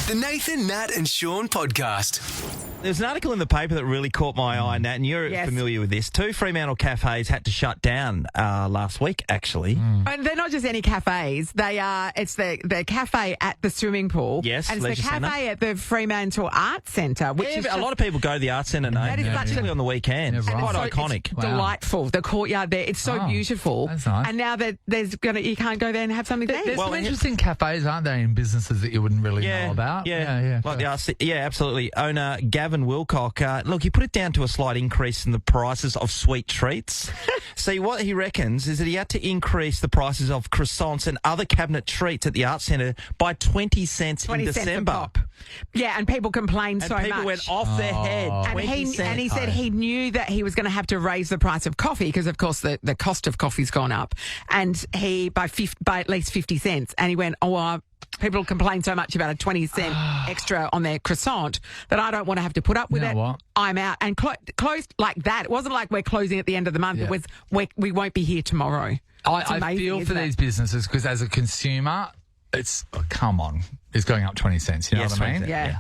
The Nathan, Nat and Shaun podcast. There's an article in the paper that really caught my eye, Nat, and you're familiar with this. 2 Fremantle cafes had to shut down last week, actually. And they're not just any cafes. They are. It's the cafe at the swimming pool. Yes, and it's Leisure the cafe Centre. at the Fremantle Arts Centre, which is a lot of people go to the Arts Centre, That is such particularly on the weekend. It's Yeah, right. quite iconic. It's delightful. The courtyard there, it's so beautiful. That's nice. And now that you can't go there and have something to eat. There's Well, some interesting cafes, aren't there, in businesses that you wouldn't really know about? Like the Arts, absolutely. Owner Gavin Wilcock, look, he put it down to a slight increase in the prices of sweet treats. See, what he reckons is that he had to increase the prices of croissants and other cabinet treats at the Arts Centre by 20 cents 20 in cents a December. pop. Yeah, and people complained And so people much. went off their head. And 20 cents. he said he knew that he was going to have to raise the price of coffee because, of course, the cost of coffee's gone up, and by at least 50 cents. And he went, people complain so much about a 20-cent extra on their croissant that I don't want to have to put up with You know it. what? I'm out. And closed like that. It wasn't like we're closing at the end of the month. Yeah. It was we won't be here tomorrow. It's I amazing, feel for isn't it? these businesses because as a consumer, it's come on, it's going up 20 cents. You know Yes, what I mean? 20 Yeah. yeah.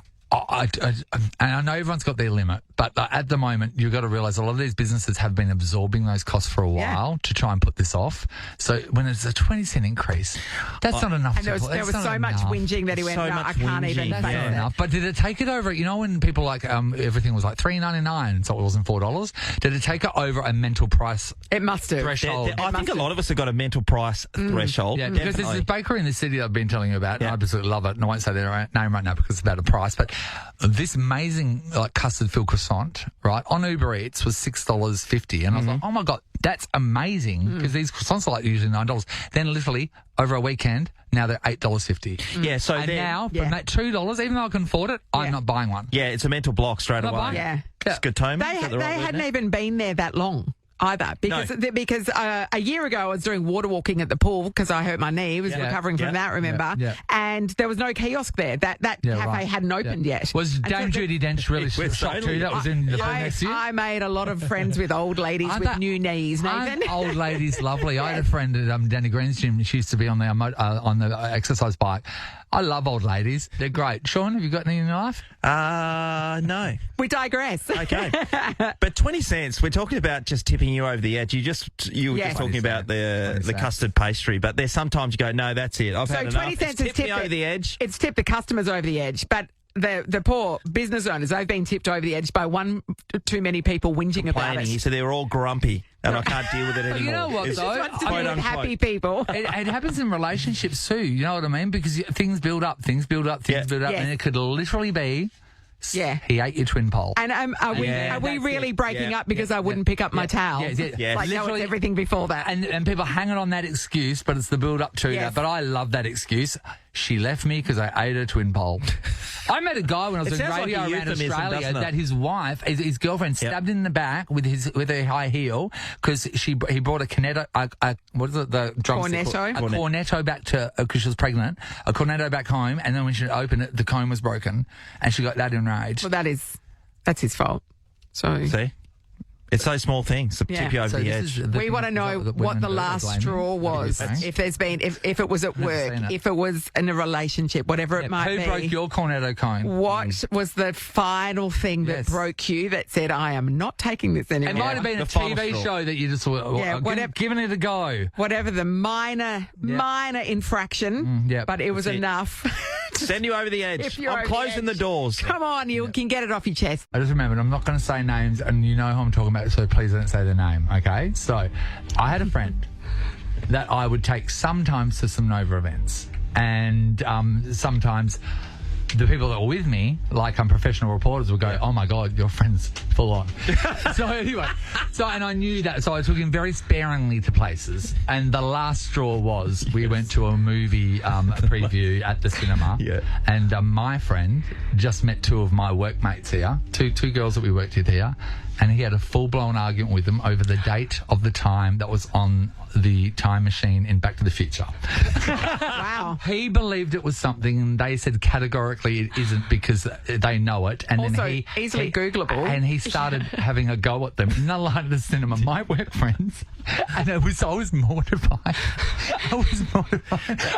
And I know everyone's got their limit, but at the moment, you've got to realise a lot of these businesses have been absorbing those costs for a while to try and put this off. So when it's a 20-cent increase, that's not enough. And there was so much whinging that he went, So no, much I can't even whinging, face yeah. it. enough. But did it take it over? You know, when people like everything was like $3.99, so it wasn't $4. Did it take it over a mental price It must have. threshold? I think a lot of us have got a mental price threshold. Yeah, because there's definitely. this bakery in the city that I've been telling you about, and Yeah. I absolutely love it. And I won't say their name right now because it's about the price, but this amazing custard filled croissant, right, on Uber Eats was $6.50, and I was like, oh my god, that's amazing because these croissants are like usually $9. Then literally over a weekend, now they're $8.50. Yeah, so And then, now from that $2, even though I can afford it, I'm not buying one. yeah, it's a mental block straight Not away. buying it. Yeah. Scotoma, They is that the right word, hadn't Nat? even been there that long either because a year ago I was doing water walking at the pool because I hurt my knee. I was recovering from that, remember? Yeah. And there was no kiosk there. That cafe hadn't opened yet. Was And so Dame Judi Dench really We're shocked totally- too? That was in the phone I, next year? I made a lot of friends with old ladies Aren't with they- new knees, Nathan. Aren't old ladies lovely? I had a friend at Danny Green's gym. She used to be on the exercise bike. I love old ladies. They're great. Sean, have you got any in your life? No. We digress. Okay. But 20 cents, we're talking about just tipping you over the edge. You were just talking 20 about the 20 cents. custard pastry, but there's sometimes you go, no, that's it. I've So had 20 enough. cents It's has tipped me tipped over it. the edge. It's tipped the customers over the edge, but the poor business owners, they've been tipped over the edge by one too many people whinging about Complaining. He it. said they were all grumpy and I can't deal with it anymore. you know what, It's though? Wants to quote be with unquote. happy people. It happens in relationships too. You know what I mean? Because things build up, things build up, Yeah. build up, Yes. and it could literally be. Yeah. He ate your twin pole. And are we Yeah, really that's it. breaking Yeah, up because I wouldn't pick up my towel? Yeah. Like, no, it's Literally- everything before that. And people hang on that excuse, but it's the build up to Yes. that. But I love that excuse. She left me because I ate her twin pole. I met a guy when I was It doing sounds like radio a around euphemism, Australia doesn't it? that his wife, his girlfriend, stabbed him in the back with her high heel because he brought a cornetto, what is it, the drumstick? Cornetto? A cornetto back to, because she was pregnant, a cornetto back home, and then when she opened it, the cone was broken, and she got that enraged. Well, that's his fault. So See? It's those small things that Yeah. tip you over So the this edge. is the we thing want to know that what women the do, last blaming. straw What are you was. saying? If there's been, if it was at Never work, seen it. if it was in a relationship, whatever it might Who be. broke your cornetto cone? What was the final thing that Yes. broke you that said, I am not taking this anymore? It might have been The a final TV straw. show that you just giving it a go. Whatever the minor infraction, yeah, but it was that's it. enough. Send you over the edge. If you're I'm over the closing the edge. doors. Come on, you can get it off your chest. I just remembered, I'm not going to say names, and you know who I'm talking about, so please don't say the name, okay? So, I had a friend that I would take sometimes to some Nova events, and sometimes the people that were with me, like professional reporters, would go, oh my God, your friend's full on. So anyway, and I knew that, so I took him very sparingly to places, and the last straw was we went to a movie preview at the cinema, and my friend just met two of my workmates here, two girls that we worked with here, and he had a full-blown argument with them over the date of the time that was on the time machine in Back to the Future. Wow. He believed it was something, and they said categorically it isn't because they know it. And Also, then easily Googleable. And he started having a go at them in the line of the cinema. My work friends, and I was mortified.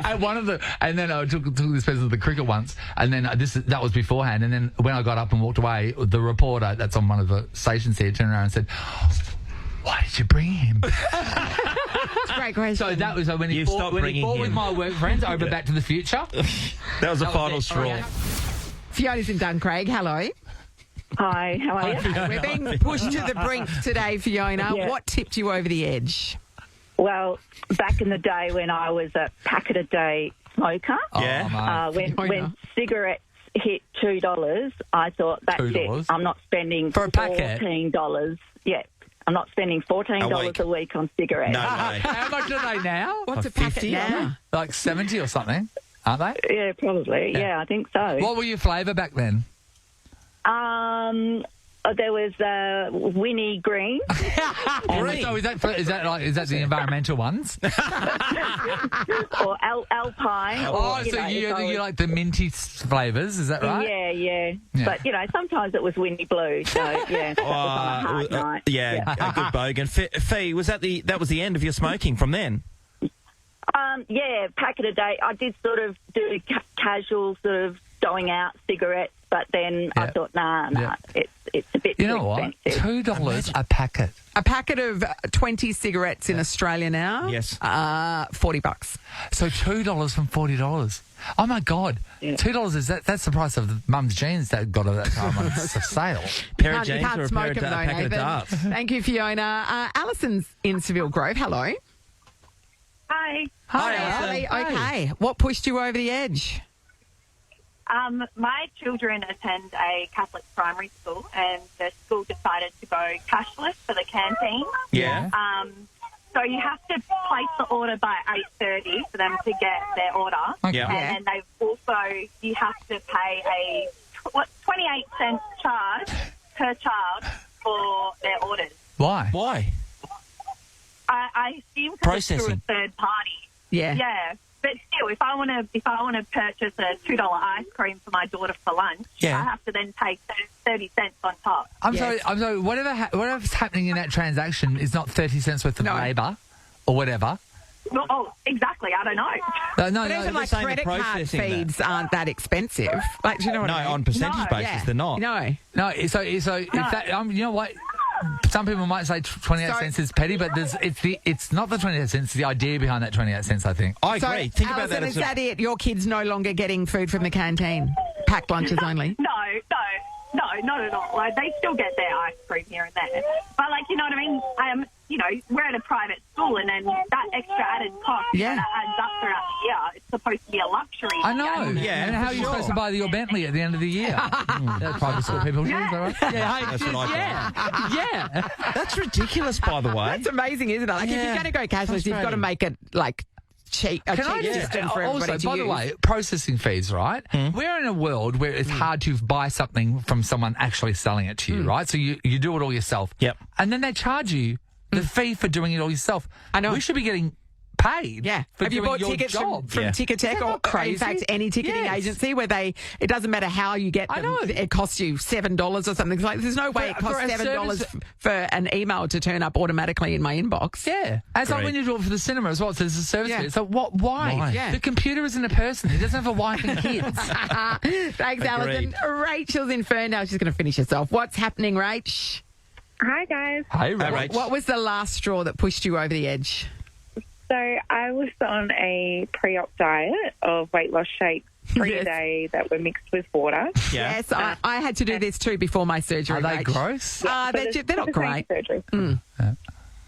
And and then I took this person to the cricket once, and then that was beforehand. And then when I got up and walked away, the reporter that's on one of the stations here turned around and said, "Why did you bring him?" That's a great question. So that was when he You fought, stopped when he bringing fought with him. my work friends over Back to the Future. That was the final it. straw. Okay. Fiona's in Duncraig. Hello. Hi, how are you? We're being pushed to the brink today, Fiona. Yeah. What tipped you over the edge? Well, back in the day when I was a packet a day smoker, Yeah. when cigarettes hit $2, I thought that's $2? it. I'm not spending For a packet? $14. Yeah, I'm not spending $14 a week on cigarettes. No way. How much are they now? What's a Like packet 50, now? Like 70 or something, aren't they? Yeah, probably. Yeah, I think so. What were your flavour back then? There was Winnie Green. Green. So is that the environmental ones? or Alpine. Oh, or, so you if I was- like the minty flavours, is that right? Yeah. Yeah. But, sometimes it was Winnie Blue. So, yeah, that was on a hard night. Yeah, a good bogan. Fee, was that was the end of your smoking from then? Yeah, packet a day. I did sort of do casual sort of going out cigarettes, but then I Yeah. thought, nah, Yeah. it's a bit You too know what? expensive. $2 a packet. A packet of 20 cigarettes in Australia now? Yes. $40. So $2 from $40. Oh my God! Yeah. $2 that's the price of the mum's jeans that got at that time on sale. Pair of You jeans can't or a smoke pair of them though, packet of Nathan. darts? Thank you, Fiona. Alison's in Seville Grove. Hello. Hi. Hi, Ali. Alison. Okay. What pushed you over the edge? My children attend a Catholic primary school, and the school decided to go cashless for the canteen. Yeah. So you have to place the order by 8:30 for them to get their order. Okay. Yeah. And then you have to pay a 28-cent charge per child for their orders. Why? Why? I assume because it's through a Processing. third party. Yeah. Yeah. But still, if I want to purchase a $2 ice cream for my daughter for lunch, Yeah. I have to then pay 30 cents on top. I'm Yes. sorry. Whatever's happening in that transaction is not 30 cents worth of No. labour or whatever. Well, oh, exactly. I don't know. No, But even like saying the credit card processing that. fees aren't that expensive. Like, do you know what No, I mean? on percentage No. basis, they're not. No. No, so if that, you know what? Some people might say 28 So- cents is petty, but it's not the 28 cents. It's the idea behind that 28 cents, I think. I So, agree. Think about Alison, that. is that it? Your kids no longer getting food from the canteen? Packed lunches only? No, not at all. Like, they still get their ice cream here and there. But, like, you know what I mean? We're at a private school, and then that extra added cost Yeah. that adds up throughout the year. It's supposed to be a luxury. I know. Yeah, and how for are you sure. supposed to buy your Bentley at the end of the year? That's private school people do, is that right? Yeah, That's what I yeah. That's ridiculous, by the way. That's amazing, isn't it? Like, if Yeah. you're going to go cashless, you've got to Frustrating. make it, like, cheap, a Can I cheap just system for everybody also, to by use. the way, processing fees, right? We're in a world where it's hard to buy something from someone actually selling it to you, right? So you do it all yourself. Yep. And then they charge you the fee for doing it all yourself. I know. We should be getting paid. Yeah. For Have you doing bought your tickets job. from Yeah. Ticketek Is that or, not crazy? in fact, any ticketing Yes. agency where it doesn't matter how you get them. I know. It costs you $7 or something. It's like, there's no way it For costs a $7 service- for an email to turn up automatically in my inbox. Yeah. And so Great. when you do it for the cinema as well, so there's a service Yeah. fee. So why? Why? Yeah. The computer isn't a person. He doesn't have a wife and kids. Thanks, Alison. Agreed. Rachel's in Ferndale. She's going to finish herself. What's happening, Rach? Hi, guys. Hey, Hey, Rach. Rach. What was the last straw that pushed you over the edge? So I was on a pre-op diet of weight loss shakes 3 Yes. a day that were mixed with water. Yeah. Yes, I had to do this too before my surgery. Are they Rach. gross? For They're the- not for the same great. Surgery. Yeah.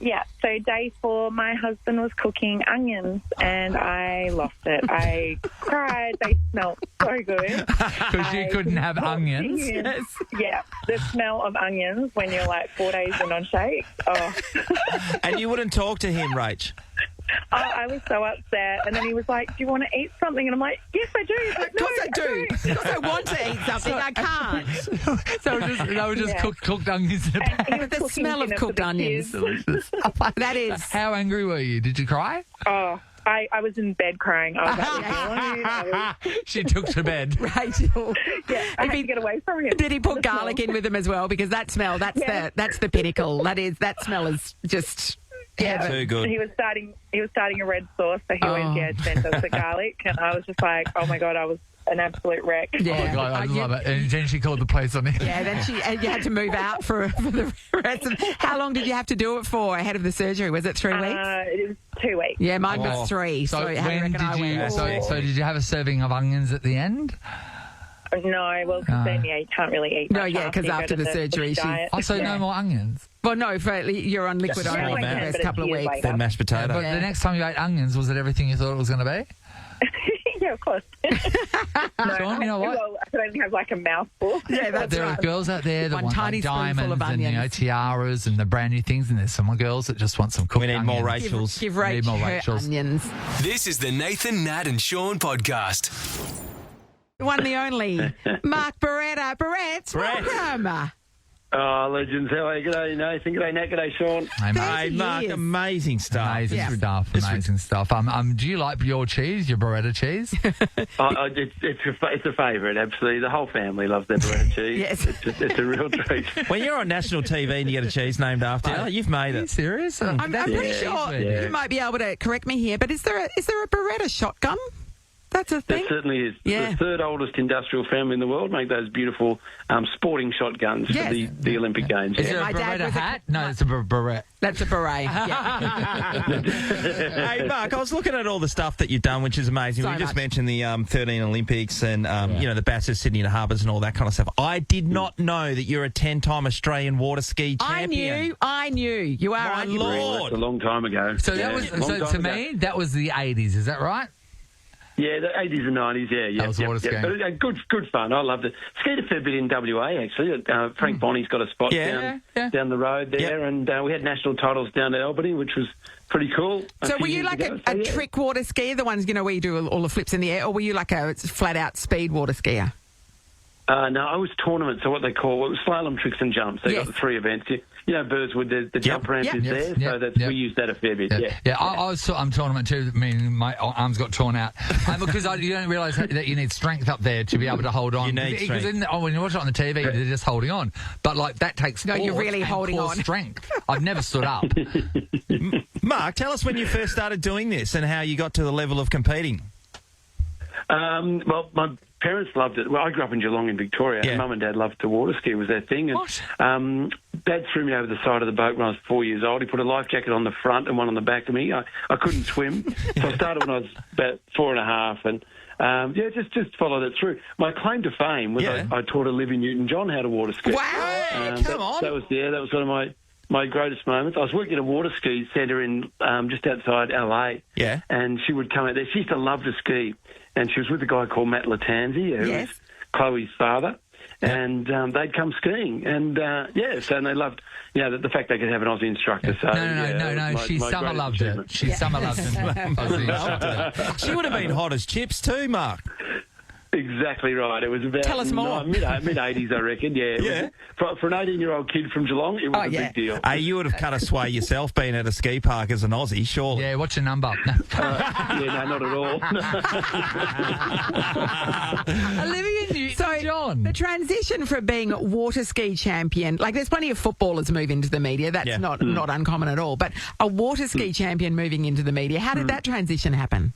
Yeah, so day 4, my husband was cooking onions and I lost it. I cried. They smelled so good. Because you couldn't have onions. Yes. Yeah, the smell of onions when you're like 4 days in on shakes. Oh, And you wouldn't talk to him, Rach. I was so upset. And then he was like, do you want to eat something? And I'm like, yes, I do. He's like, Of course I do. Because I want to eat something. I can't. So they were just cooked onions in a And bag. he was The cooking smell of dinner for cooked the onions. kids. That is. How angry were you? Did you cry? Oh, I was in bed crying. I was like, She took to bed. Rachel. yeah, I had to get away from him. Did he put The garlic smell. in with them as well? Because that smell, that's the pinnacle. That smell is just heaven. Too good. He was starting a red sauce, so he always sent us the garlic, and I was just like, oh my God, I was an absolute wreck. Yeah. Oh, my God, I love it. And then she called the police on him. Yeah, then you had to move out for the rest of. How long did you have to do it for ahead of the surgery? Was it 3 weeks? It was 2 weeks. Yeah, mine was 3. So how do you when reckon I did you? went? So did you have a serving of onions at the end? No, well, because then you can't really eat. No, much yeah, 'cause you go after to the surgery, she- diet. Oh, so no more onions. Well, no, you're on liquid Just only small for the amount. first But couple of it's years weeks. later. Then mashed potato. But the next time you ate onions, was it everything you thought it was going to be? Yeah, of course. Sean, you know what? Well, I could only have like a mouthful. Yeah, that's There are right. girls out there that One want tiny like spoonful of diamonds and onions. tiaras and the brand new things, and there's some girls that just want some cooked We need more onions. Rachels. Give Need Rachel more her Rachels. onions. This is the Nathan, Nat and Sean podcast. The one, the only, Mark Beretta. Brett, welcome. Oh, legends. How are you? G'day, Nathan. G'day, Nat. G'day, Sean. Hey, mate. Hey, Mark, years. amazing stuff. Amazing Yeah. stuff. Amazing stuff. Do you like your cheese, your Beretta cheese? It's a favourite, absolutely. The whole family loves their Beretta cheese. Yes. It's a real treat. When you're on national TV and you get a cheese named after you, you've made Are you it. serious? I'm pretty sure Yeah. you might be able to correct me here, but is there a Beretta shotgun? That's a thing. It certainly is. Yeah. The third oldest industrial family in the world make those beautiful sporting shotguns Yes. for the Olympic Games. Is Yeah. there a My dad Beretta was a- hat? No, it's a Beretta. That's a beret. Yeah. Hey, Mark, I was looking at all the stuff that you've done, which is amazing. So We just much. mentioned the 13 Olympics and, the Bathurst, Sydney and Harbours and all that kind of stuff. I did not know that you're a 10-time Australian water ski champion. I knew. You are, My aren't you, Brett? Lord. It's a long time ago. So Yeah, that was long so time to ago. me that was the 80s. Is that right? Yeah, the 80s and 90s, yeah. That was water skiing. But, good fun. I loved it. Skied a fair bit in WA, actually. Frank Bonney's got a spot Yeah. down the road there, and we had national titles down at Albany, which was pretty cool. So were you like a trick water skier, the ones, where you do all the flips in the air, or were you like a flat-out speed water skier? No, I was tournament, so what they call slalom tricks and jumps. They Yes. got the 3 events. You know, Burswood, the jump ramp is there, so we use that a fair bit. Yeah. I'm tournament too. I mean, my arms got torn out because you don't realise that you need strength up there to be able to hold on. You need because strength. when you watch it on the TV, they're just holding on, but like that takes No, you're force really and holding core on. strength. I've never stood up. Mark, tell us when you first started doing this and how you got to the level of competing. Well, my parents loved it. Well, I grew up in Geelong in Victoria. Yeah. And Mum and Dad loved to water ski. It was their thing. And, Dad threw me over the side of the boat when I was 4 years old. He put a life jacket on the front and one on the back of me. I couldn't swim, so I started when I was about 4.5 and just followed it through. My claim to fame was I taught Olivia Newton-John how to water ski. Wow, come on. That was one of my greatest moments. I was working at a water ski centre in just outside LA. Yeah. And she would come out there. She used to love to ski. And she was with a guy called Matt Latanzi, who was Chloe's father. And they'd come skiing. And, so they loved, the fact they could have an Aussie instructor. So, No. She summer loved it. She summer loved it. She would have been hot as chips too, Mark. Exactly right. It was about Tell us more. mid-80s, I reckon, yeah. For an 18-year-old kid from Geelong, it was a big deal. Hey, you would have cut a sway yourself being at a ski park as an Aussie, surely. Yeah, what's your number? Not at all. Olivia Newton-John. The transition from being a water ski champion, like there's plenty of footballers move into the media. That's not uncommon at all. But a water ski champion moving into the media, how did that transition happen?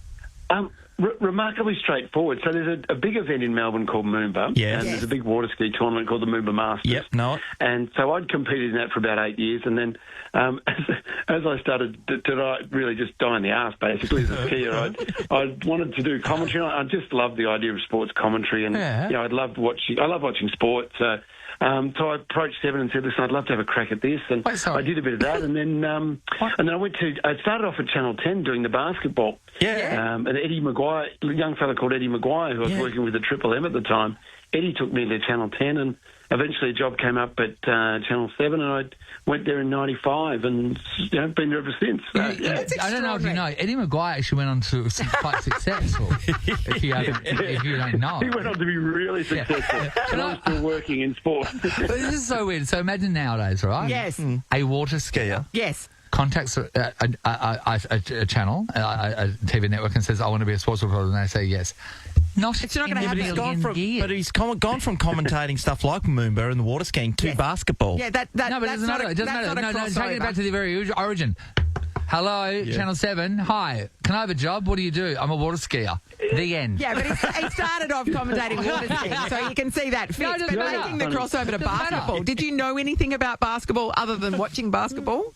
Remarkably straightforward. So there's a big event in Melbourne called Moomba. Yes. And there's a big water ski tournament called the Moomba Masters. Yep, know it. And so I'd competed in that for about 8 years. And then as I started to really just die in the arse, basically, as a skier, I wanted to do commentary. I just loved the idea of sports commentary. And, I love watching sports. So I approached Seven and said, listen, I'd love to have a crack at this. And I did a bit of that. And then I started off at Channel 10 doing the basketball. Yeah. And Eddie Maguire, a young fella called Eddie Maguire, who I was working with at Triple M at the time, Eddie took me to Channel 10, and eventually a job came up at Channel 7, and I went there in 95 and been there ever since. So, I don't know if you know, Eddie Maguire actually went on to some quite successful, if you don't know. He went on to be really successful, and I'm still working in sport. But this is so weird. So imagine nowadays, right? Yes. A water skier Yes. contacts a channel, a TV network, and says, I want to be a sports reporter, and they say yes. It's not going to happen. But he's gone from commentating stuff like Moomba and the water skiing to basketball. Yeah, No, but it doesn't matter. It doesn't matter. No, take it back to the very origin. Hello, Channel 7. Hi, can I have a job? What do you do? I'm a water skier. The end. Yeah, but he started off commentating water skiing, so you can see that fits. No, it doesn't but matter. making the crossover to basketball, did you know anything about basketball other than watching basketball?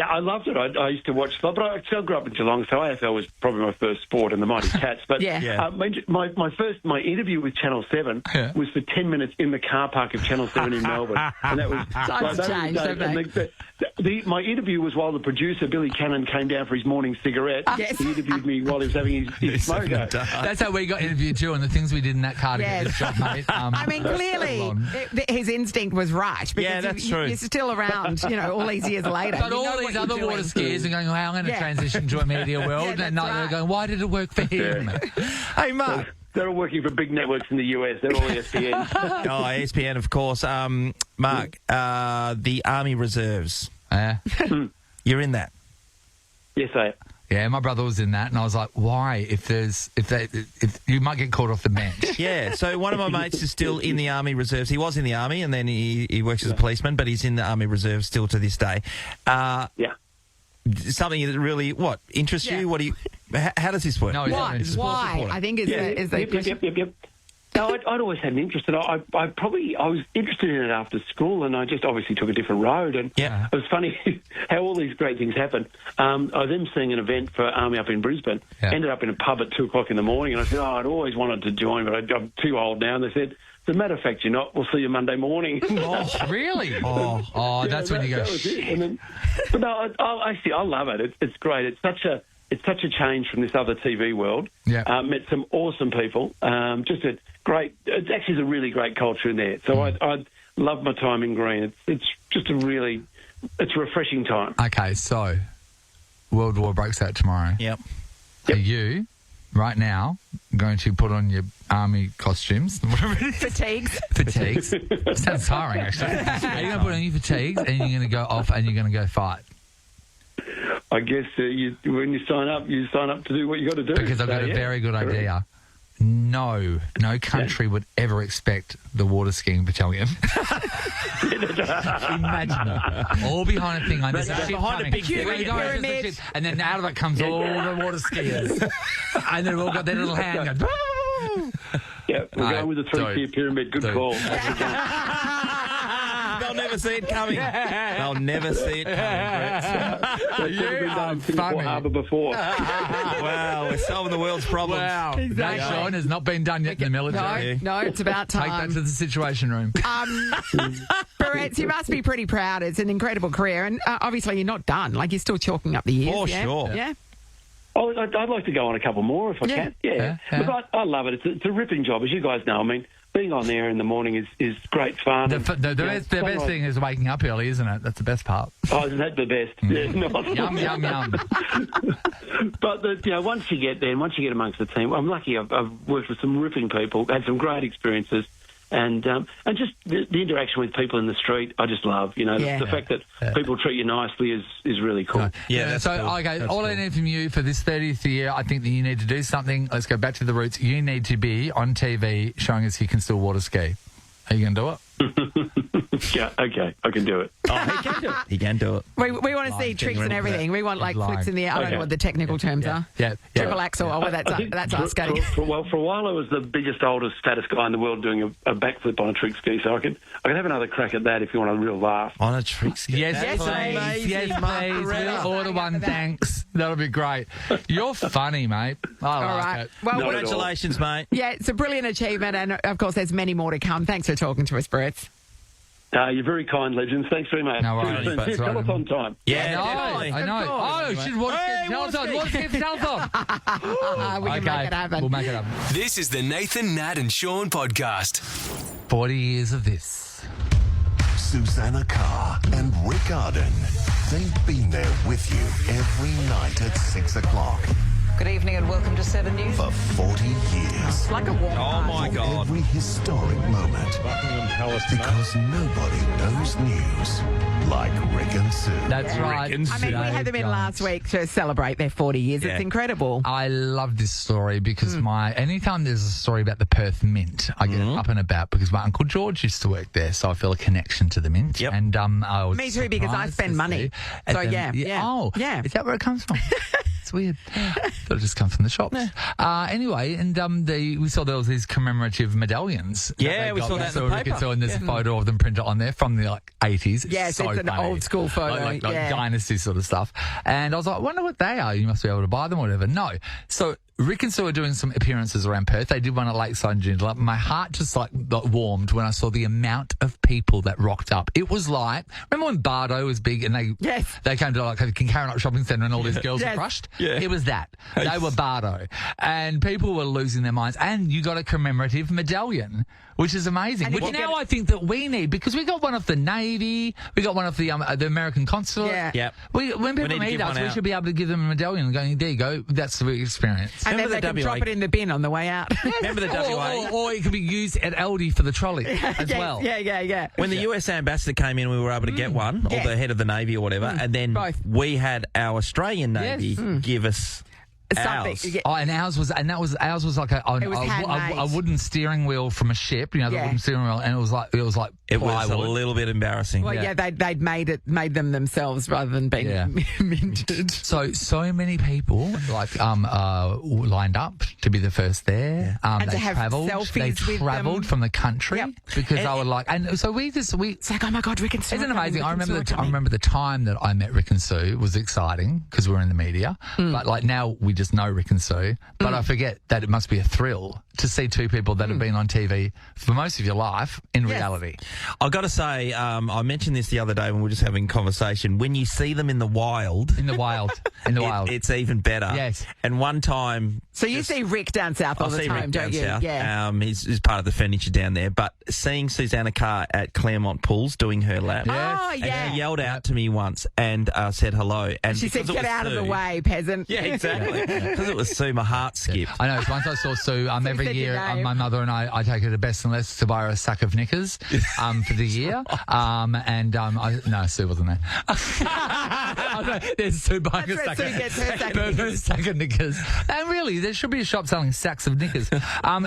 I loved it. I used to watch, but I grew up in Geelong, so AFL was probably my first sport, and the Mighty Cats. But my interview with Channel 7 was for 10 minutes in the car park of Channel 7 in Melbourne, and that was Times changed, haven't they? my interview was while the producer Billy Cannon came down for his morning cigarette. Yes. He interviewed me while he was having his smoker. That's how we got interviewed too, and the things we did in that car to get this job, mate. I mean, clearly his instinct was right. Because Yeah, that's true. You're still around, all these years later. But You know all what these you're other doing. water skiers are going, I'm going to transition to a media world. Yeah, and that's they're right. going, why did it work for him? Hey, Mark. They're all working for big networks in the US. They're all ESPN. ESPN, of course. Mark, the Army Reserves. You're in that. Yes, I am. Yeah, my brother was in that, and I was like, why? If you might get caught off the bench. Yeah, so one of my mates is still in the Army Reserves. He was in the Army, and then he works as a policeman, but he's in the Army Reserves still to this day. Yeah. Something that really, interests you? What do you? How does this work? No, Why? I think is the question. Yep. No, I'd always had an interest, and I was interested in it after school, and I just obviously took a different road. And it was funny how all these great things happen. I was then seeing an event for Army up in Brisbane. Ended up in a pub at 2:00 in the morning, and I said, I'd always wanted to join, but I'm too old now. And they said, as a matter of fact, you're not. We'll see you Monday morning. Really? That's when you go. That was it. And then, but no, I love it. It's great. It's such a change from this other TV world. Yeah. Met some awesome people. It's actually a really great culture in there. So I love my time in Green. It's just a refreshing time. Okay, so World War breaks out tomorrow. Yep. Are you, right now, going to put on your army costumes? Whatever it is. Fatigues. Sounds tiring, actually. Are you going to put on your fatigues and you're going to go off and you're going to go fight? I guess when you sign up to do what you got to do. Because I've got a very good idea. No country would ever expect the water skiing battalion. Imagine it. All behind a thing like this. Behind a big pyramid. And then out of it comes all the water skiers. And they've all got their little hand going, Yeah, we're going with the three-tier pyramid. Good call. They'll never see it coming. They'll never see it coming, Brett. You've been done in Singapore Harbour before. Wow, we're solving the world's problems. wow. Nat Shaun has not been done yet in the military. No, it's about Take that time. to the Situation Room. Beretta, you must be pretty proud. It's an incredible career, and obviously you're not done. Like, you're still chalking up the years. For yeah? sure. Yeah. Oh, I'd like to go on a couple more if I can. Yeah. Look, I love it. It's a ripping job, as you guys know. I mean, being on there in the morning is great fun. The best thing is waking up early, isn't it? That's the best part. Oh, isn't that the best? Yeah, Yum, yum, yum. But once you get there, and once you get amongst the team, I'm lucky. I've worked with some ripping people, had some great experiences, and just the interaction with people in the street, I just love. The fact that people treat you nicely is really cool. Yeah. So, cool. okay, That's all I cool. need from you for this 30th year, I think that you need to do something. Let's go back to the roots. You need to be on TV showing us you can still water ski. Are you going to do it? Yeah, okay, I can do it. Oh, he can do it. He can do it. We want to see tricks and everything. We want, like, flicks in the air. I don't know what the technical terms are. Yeah. Triple axel. Oh, well, that's us skating. For a while, I was the biggest, oldest, fattest guy in the world doing a backflip on a trick ski, so I can have another crack at that if you want a real laugh. On a trick ski. Yes, please. Yes, please. We'll order one, thanks. That'll be great. You're funny, mate. I like it. Well, Congratulations, mate. yeah, it's a brilliant achievement, and of course, there's many more to come. Thanks for talking to us, Brett. You're very kind, legends. Thanks very much. No worries, Cheers, that's tell right. us on time. Yeah, definitely. I know. Oh, she's Let's get the telephone. We can make it happen. We'll make it happen. This is the Nathan, Nat and Sean podcast. 40 years of this. Susanna Carr and Rick Arden. They've been there with you every night at 6 o'clock Good evening and welcome to 7 News. for 40 years. Like a warm Oh, my For God. every historic moment. Because nobody knows news like Rick and Sue. That's right. I mean, we had them in last week to celebrate their 40 years. Yeah. It's incredible. I love this story because anytime there's a story about the Perth Mint, I get up and about because my Uncle George used to work there, so I feel a connection to the Mint. Yep. And I was Me too, because I surprised spend to money. see- So, and yeah. Oh, Yeah. Is that where it comes from? It's weird. Thought it just comes from the shops. Anyway, and we saw there was these commemorative medallions. Yeah, we saw that in the paper. And there's a photo of them printed on there from the 80s. Yes, so it's an funny. old school photo, Like yeah. dynasty sort of stuff. And I was like, I wonder what they are. You must be able to buy them or whatever. No. So Rick and Sue are doing some appearances around Perth. They did one at Lakeside Joondalup. My heart just warmed when I saw the amount of people that rocked up. It was like, remember when Bardo was big and they came to like Karen Shopping Centre and all these girls were crushed? Yeah. It was that. They were Bardo. And people were losing their minds. And you got a commemorative medallion, which is amazing. And Which you now get- I think that we need, because we got one of the Navy, we got one of the American consulate. Yeah. Yep. When need people to meet give us, one we out. should be able to give them a medallion and going, there you go, that's the experience. And then Remember they the can WA drop it in the bin on the way out. Remember the WA? Or it could be used at Aldi for the trolley as well. Yeah. When the US ambassador came in, we were able to get one, or the head of the Navy or whatever, and then Both. we had our Australian Navy Yes. give us Something. ours. Yeah. Oh, and ours was like a It was handmade. a wooden steering wheel from a ship, the Yeah. wooden steering wheel, and it was like It was a plywood. little bit embarrassing. Well, yeah, they'd made them themselves rather than being Yeah. minted. So many people lined up to be the first there. And they to have travelled. selfies They with travelled them. from the country Yep. because they were like, and so we. It's like, oh my God, Rick and Sue. Isn't are it coming, amazing? Rick I and Sue remember. are coming. I remember the time that I met Rick and Sue was exciting because we were in the media. But like now, we just know Rick and Sue. But I forget that it must be a thrill to see two people that have been on TV for most of your life in reality. I've got to say, I mentioned this the other day when we were just having a conversation. When you see them in the wild, In the wild. it's even better. Yes. And one time, So you see Rick down south all I the see time, Rick don't down you? south. Yeah. He's part of the furniture down there. But seeing Susanna Carr at Claremont Pools doing her lap, Yes. Oh, and yeah. she yelled out to me once and said hello. And She said, because it get was out of the Sue- way, peasant. Yeah, exactly. Because it was Sue, my heart skipped. I know. Once I saw Sue, every said your year, name. my mother and I take her to Best and Less to buy her a sack of knickers for the year. No, Sue wasn't there. Oh, no, there's Sue buying That's a where sack, Sue gets her sack of a sack of knickers. And really, there should be a shop selling sacks of knickers.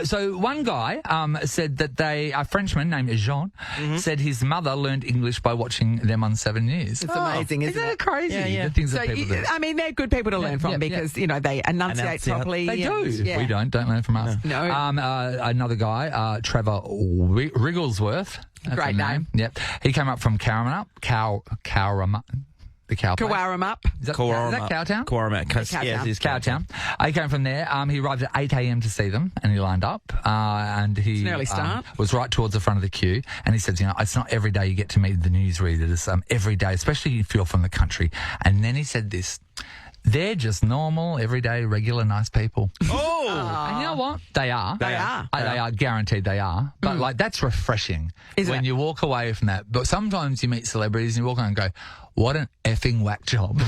So one guy said that a Frenchman named Jean said his mother learned English by watching them on 7 News. It's amazing, isn't Isn't it? it crazy? Yeah. The things So, that people do. I mean, they're good people to learn from because, you know, they enunciate properly. They do. and- yeah. We don't learn from us. No. Another guy, Trevor Wrigglesworth. That's Great a name. Yep. He came up from Cowramup. The cow place. Kawaram up. Is that Cowtown? Cowtown. Cowtown. Yes, it's Cowtown. He came from there. He arrived at 8 a.m. to see them, and he lined up. And he It's an early start. Was right towards the front of the queue. And he said, it's not every day you get to meet the newsreaders. Every day, especially if you're from the country. And then he said this. They're just normal, everyday, regular, nice people. Oh! And you know what? They are. They are. They are guaranteed they are. But that's refreshing when you walk away from that. But sometimes you meet celebrities and you walk on and go, what an effing whack job.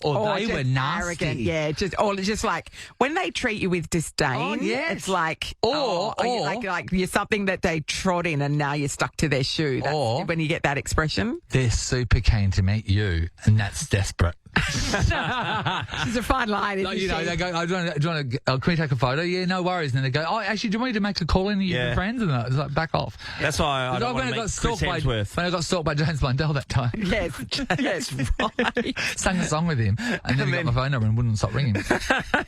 Or they just were nasty. arrogant, yeah. Just like when they treat you with disdain. Oh, yes. It's like, Or- like you're something that they trod in and now you're stuck to their shoe. That's Or- when you get that expression. They're super keen to meet you, and that's desperate. It's a fine line, isn't You know, she? they go, do you want to, can we take a photo? Yeah, no worries. And then they go, actually, do you want me to make a call in to your Yeah. friends? And it's like, back off. That's why I don't want to meet Chris Hemsworth. When I got stalked by James Blundell that time. Yes, Yes, right. Sang a song with him, and then he got my phone number and wouldn't stop ringing.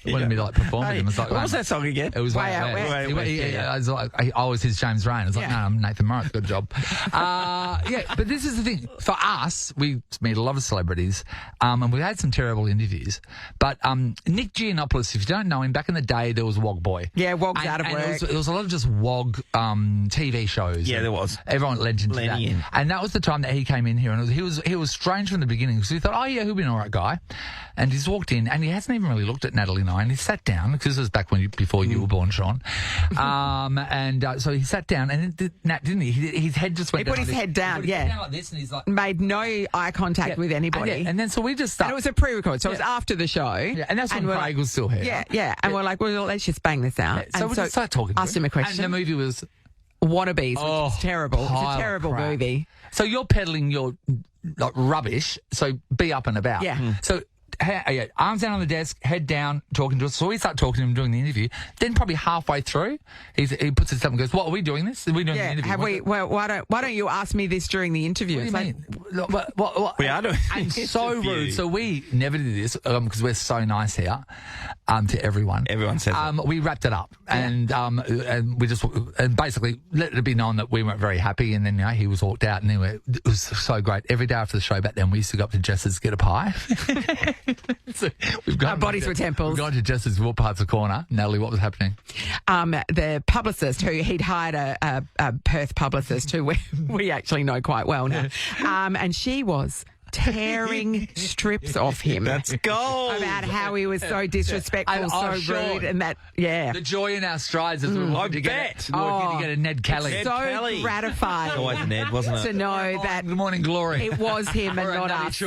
He wanted me to perform with him. It's like, what was that song again? It was Way Out West. Way Out West, I was his James Rain. I was like, no, I'm Nathan Morris. Good job. But this is the thing. For us, we meet a lot of celebrities, and we've had some terrible interviews. But Nick Giannopoulos, if you don't know him, back in the day, there was Wog Boy. Yeah, Wog's out of work. There was a lot of just Wog TV shows. Yeah, there was. Everyone legend to that. In. And that was the time that he came in here, and he was strange from the beginning because we thought, oh yeah, he'll be an all right guy. And he's walked in, and he hasn't even really looked at Natalie and I, and he sat down because this was back before you were born, Sean. So he sat down, and Nat, didn't he? His head just went down. He put his head down, He put his head down like this, and he's like made no eye contact with anybody. And then so we just And it was a pre-record, so it was after the show. Yeah, and that's when we're Craig was still here. Yeah. And we're like, well, let's just bang this out. So and we just started talking to asked him a question. And the movie was Wannabes, which was terrible. It's pile a of terrible crap. movie. So you're peddling your rubbish, so be up and about. Yeah. So arms down on the desk, head down, talking to us. So we start talking to him doing the interview. Then probably halfway through, he puts his up and goes, "What, are we doing this? Are we doing the interview?" Have we? Well, why don't you ask me this during the interview? What do you mean? What? We are doing And the so interview. rude. So we never did this because we're so nice here to everyone. Everyone says that. We wrapped it up and we just basically let it be known that we weren't very happy. And then he was walked out, and anyway, it was so great. Every day after the show back then, we used to go up to Jess's to get a pie. So Our bodies were temples. We've gone to Jess's, walked past the corner. Natalie, what was happening? The publicist he'd hired a Perth publicist who we actually know quite well now, and she was tearing strips off him. That's gold. About how he was so disrespectful, And, so Sean, rude, and that, yeah. The joy in our strides as we were walking to get a Ned Kelly. Ned So Kelly. gratifying It's always Ned, wasn't it? to know that Good morning, Glory. it was him and not us.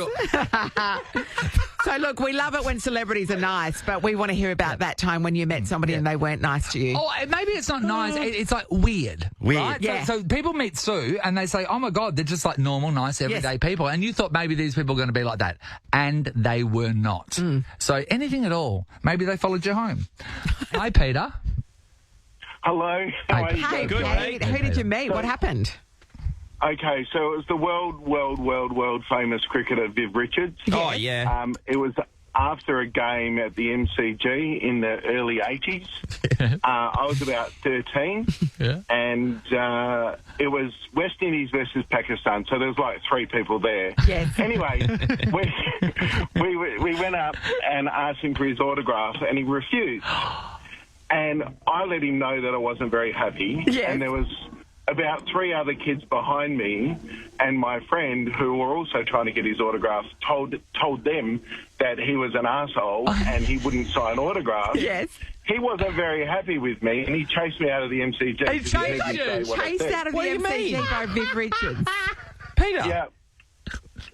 So, look, we love it when celebrities are nice, but we want to hear about that time when you met somebody and they weren't nice to you. Oh, maybe it's not nice. It's like weird. Weird. Right? Yeah. So people meet Sue and they say, oh, my God, they're just like normal, nice, everyday people. And you thought maybe these people were going to be like that. And they were not. So anything at all. Maybe they followed you home. Hi, Peter. Hello. How are you Hey, guys? Pete, who did you meet? What happened? Okay, so it was the world famous cricketer Viv Richards. Oh, yeah. It was after a game at the MCG in the early 80s. I was about 13, and it was West Indies versus Pakistan, so there was like 3 people there. Yes. Anyway, we went up and asked him for his autograph, and he refused. And I let him know that I wasn't very happy, and there was about 3 other kids behind me, and my friend, who were also trying to get his autograph, told them that he was an arsehole and he wouldn't sign autographs. Yes. He wasn't very happy with me, and he chased me out of the MCG. He chased you? Chased out of the MCG by Viv Richards. Peter. Yeah.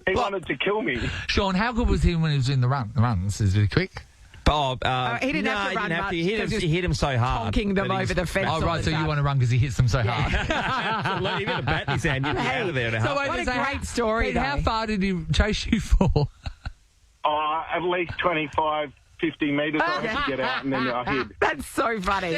He wanted to kill me. Sean, how good was he when he was in the runs? Is he quick? He didn't have to run much. He hit him so hard. Honking them over the fence. Oh, right, so you want to run because he hits them so hard. Absolutely. He had a bat in his hand. You'd be out of there. So wait, What a great story, Pete, how though. far did he chase you for? At least 25, 50 metres I had to get out, and then I hid. That's so funny.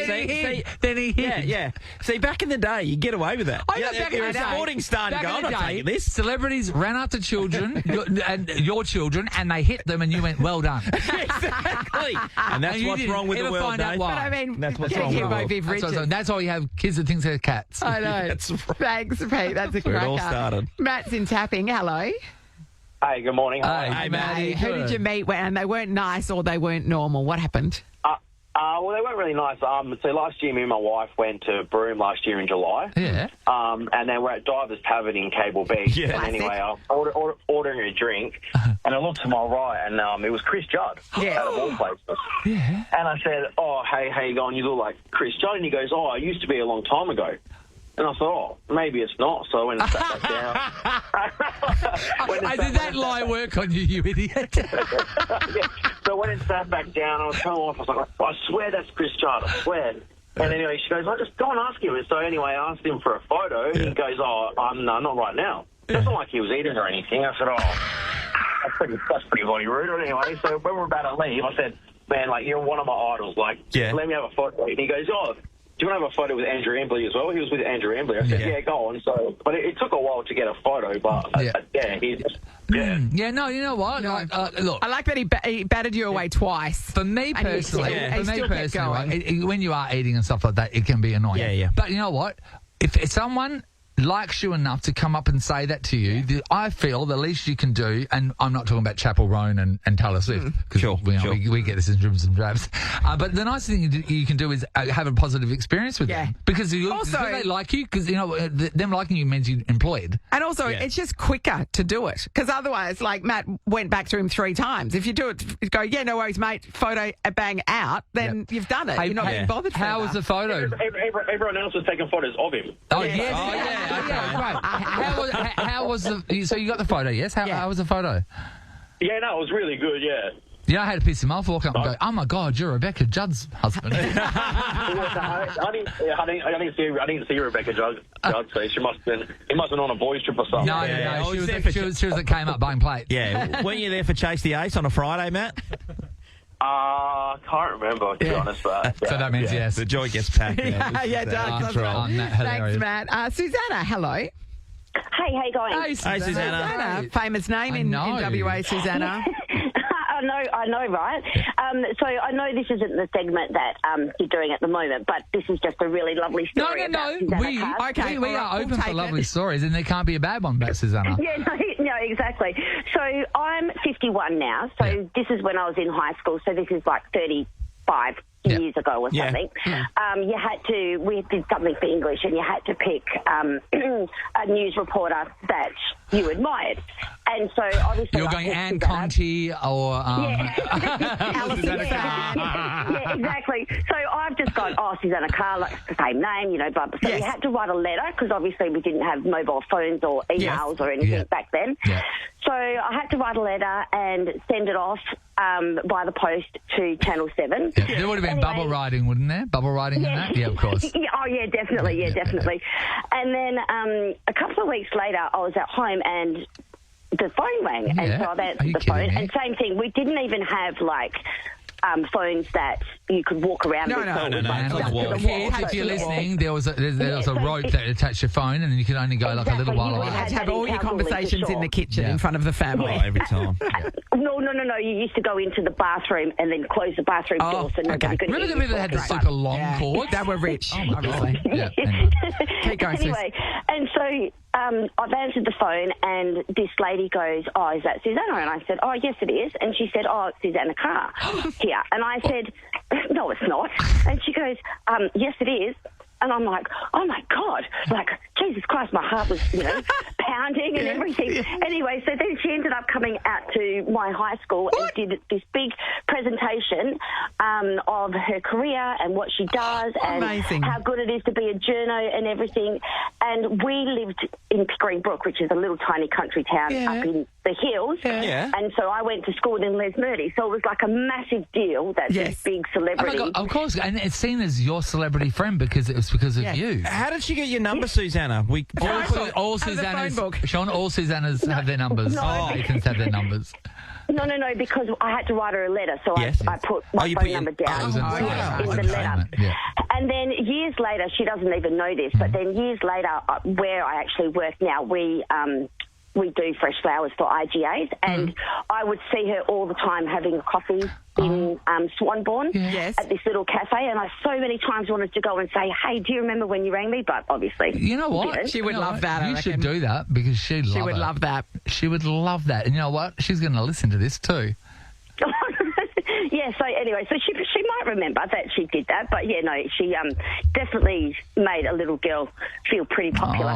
Then he hit. Yeah. See, back in the day, you get away with that. Oh, yeah, back in you're the a day. sporting star and Back go, in I'm the not day, taking this. Celebrities ran after children, your children, and they hit them, and you went, well done. Exactly. And that's And you what's didn't wrong with the ever world, find out Dave. why. But I mean, That's what's getting wrong hit with by the Viv Richards. That's why you have kids that think they're cats. I know. That's right. Thanks, Pete. That's a Where it all cracker. started. Matt's in Tapping. Hello. Hey, good morning. Hey, Matt. Hey, who did you meet and they weren't nice or they weren't normal? What happened? Well, they weren't really nice. So last year, me and my wife went to Broome last year in July. Yeah. And then we're at Divers Tavern in Cable Beach. Yeah. And anyway, I'm ordering a drink, and I looked to my right, and it was Chris Judd. Yeah. Out of all places. Yeah. And I said, oh, hey, how you going? You look like Chris Judd. And he goes, oh, I used to be a long time ago. And I thought, oh, maybe it's not. So I went and sat back down. Did that lie work on you, you idiot? Yeah. So I went and sat back down. I was telling my wife, I was like, I swear that's Chris Judd. I swear. And anyway, she goes, I just go and ask him. And so anyway, I asked him for a photo. And he goes, oh, no, not right now. It's not like he was eating or anything. I said, oh, that's pretty bloody rude. But anyway, so when we were about to leave, I said, man, like, you're one of my idols. Like, let me have a photo. And he goes, oh, do you want to have a photo with Andrew Ambley as well? He was with Andrew Ambley. I said, yeah, go on. So, but it took a while to get a photo, but Yeah, no, you know what? Look, I like that he batted you away twice. For me And he personally, still kept going. when you are eating and stuff like that, it can be annoying. Yeah. But you know what? If someone likes you enough to come up and say that to you, I feel the least you can do, and I'm not talking about Chapel Roan and Taylor Swift, because we get this in dribs and drabs, but the nice thing you can do is have a positive experience with them, because they like you, because, you know, them liking you means you're employed. And also, it's just quicker to do it, because otherwise, like, Matt went back to him 3 times. If you do it, go, yeah, no worries, mate, photo, bang, out, then you've done it. You're not getting bothered further. How was the photo? Everyone else was taking photos of him. Oh, yes. Okay, right. How was the... So you got the photo, yes? How was the photo? Yeah, no, it was really good, yeah. Yeah, I had to piss him off, walk up and go, oh, my God, you're Rebecca Judd's husband. I didn't see Rebecca Judd, so he must have been on a boys' trip or something. No, she was that came up buying plate. Yeah. Weren't you there for Chase the Ace on a Friday, Matt? Can't remember, to be honest. But, so that means yes. The joy gets packed. Yeah, it does. Thanks, Matt. Susanna, hello. Hey, how you going? Hey, Susanna. Famous name in WA, Susanna. I know, right? So I know this isn't the segment that you're doing at the moment, but this is just a really lovely story. No. We are open for lovely stories, and there can't be a bad one about Susanna. Yeah, no, exactly. So I'm 51 now, so this is when I was in high school, so this is like 35 years ago or something. We did something for English, and you had to pick a news reporter that you admired. And so obviously you're going Anne Conti or Alison Fan. Yeah, exactly. So I've just gone, Susanna Carr, like the same name, you know, but so we had to write a letter, because obviously we didn't have mobile phones or emails or anything back then. Yeah. So I had to write a letter and send it off by the post to Channel 7. Yeah. There would have been bubble writing, wouldn't there? Bubble writing in that? Yeah, of course. Yeah, definitely. Yeah, definitely. And then a couple of weeks later, I was at home and the phone rang, and so I answered the phone. And same thing, we didn't even have like phones that you could walk around with. No. Kids, if you're listening, there was a rope that attached your phone, and you could only go like a little while away. You had to have all your conversations in the kitchen in front of the family. Every time. No. You used to go into the bathroom and then close the bathroom door so nobody could hear you. Remember they had the super long cord? They were rich, obviously. Keep going, anyway, and so I've answered the phone, and this lady goes, is that Susanna? And I said, yes, it is. And she said, it's Susanna Carr here. And I said, no, it's not. And she goes, yes, it is. And I'm like, oh, my God. Like, Jesus Christ, my heart was, pounding and everything. Anyway, so then she ended up coming out to my high school and did this big presentation of her career and what she does and how good it is to be a journo and everything. And we lived in Pickering Brook, which is a little tiny country town up in the hills. Yeah. And so I went to school in Les Murdy. So it was like a massive deal that this big celebrity... Oh, my God, of course. And it's seen as your celebrity friend because it was because of you. How did she get your number, Susanna? All Susannas have their numbers. Nathan's have their numbers. No, because I had to write her a letter, so I put my phone number down in the letter. Yeah. And then years later, she doesn't even know this, but then years later, where I actually work now, we do fresh flowers for IGAs, and I would see her all the time having a coffee in Swanbourne at this little cafe, and I so many times wanted to go and say, hey, do you remember when you rang me? But obviously... You know what? She would love that, You should do that, because she would love that. She would love that. And you know what? She's going to listen to this too. Yeah, so anyway, so she might remember that she did that, but she definitely made a little girl feel pretty popular.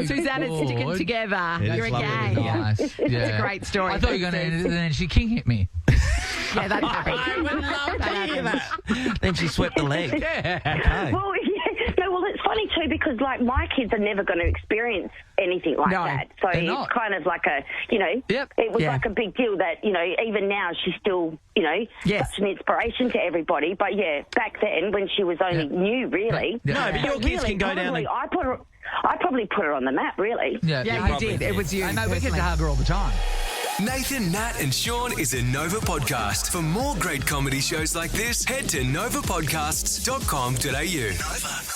Susanna's sticking together. You're a gang. Nice. It's a great story. I thought you were going to end it, and then she king hit me. Yeah, that's happened. I would love to hear that. Then she swept the leg. Yeah. Okay. Well, it's funny too, because like my kids are never going to experience anything like that. So it's kind of like a, it was like a big deal that, even now she's still, such an inspiration to everybody. But back then when she was only new, really. No, but your kids can go down. I probably put her on the map, really. Yeah, you did. It was you. I know, we get to hug her all the time. Nathan, Nat and Sean is a Nova podcast. For more great comedy shows like this, head to novapodcasts.com.au. Nova.